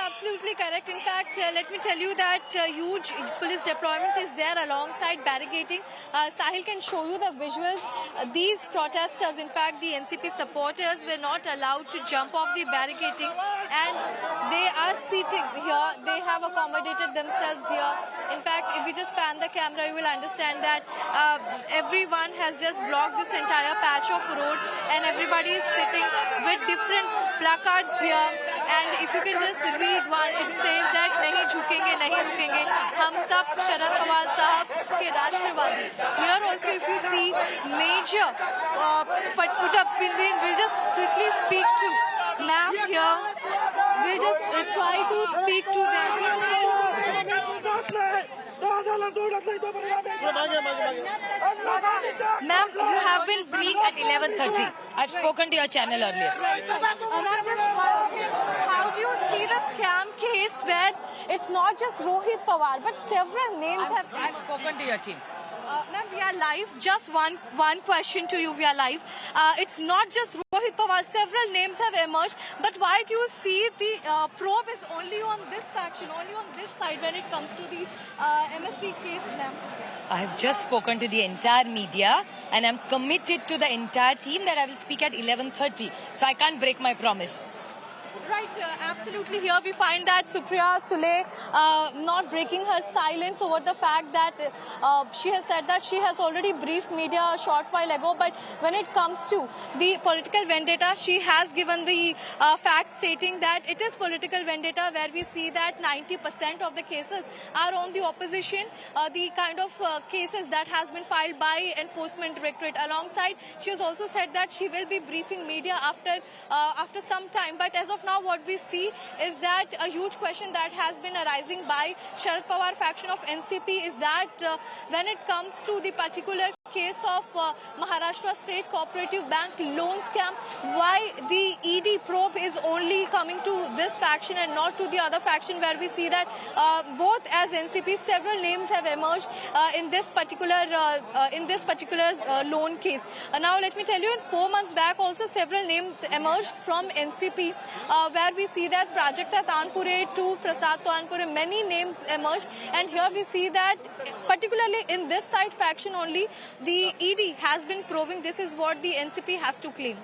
absolutely correct. In fact, let me tell you that huge police deployment is there alongside barricading. Sahil can show you the visuals. These protesters, in fact, the NCP supporters were not allowed to jump off the barricading, and they are sitting here. They have accommodated themselves here. In fact, if you just pan the camera, you will understand that everyone has just blocked this entire patch of road, and everybody is sitting with different placards here. And if you can just read one, it says that nahi jhukenge, nahi rukenge, hum sab Sharad Pawar sahab ke Rashtrwadi. Here also, if you see major put-ups, we'll just quickly speak to ma'am here. We'll just try to speak to them. Ma'am, you have been Speak at 11:30. I've spoken to your channel earlier. Ma'am, just one thing. How do you see the scam case where it's not just Rohit Pawar, but several names have... I've spoken to your team. Ma'am, we are live. Just one question to you. We are live. It's not just Rohit Pawar. Several names have emerged. But why do you see the probe is only on this faction, only on this side when it comes to the MSC case, ma'am? I have just spoken to the entire media and I'm committed to the entire team that I will speak at 11:30. So I can't break my promise. Right, absolutely. Here we find that Supriya Sule not breaking her silence over the fact that she has said that she has already briefed media a short while ago. But when it comes to the political vendetta, she has given the fact stating that it is political vendetta, where we see that 90% of the cases are on the opposition. The kind of cases that has been filed by Enforcement Directorate. Alongside, she has also said that she will be briefing media after some time. But as of now, what we see is that a huge question that has been arising by Sharad Pawar faction of NCP is that when it comes to the particular case of Maharashtra State Cooperative Bank loan scam, why the ED probe is only coming to this faction and not to the other faction, where we see that both as NCP, several names have emerged in this particular loan case. Now, let me tell you, 4 months back also several names emerged from NCP, where we see that Prajakta Tanpure to Prasad Tanpure, many names emerged. And here we see that particularly in this side faction only, the ED has been proving. This is what the NCP has to claim.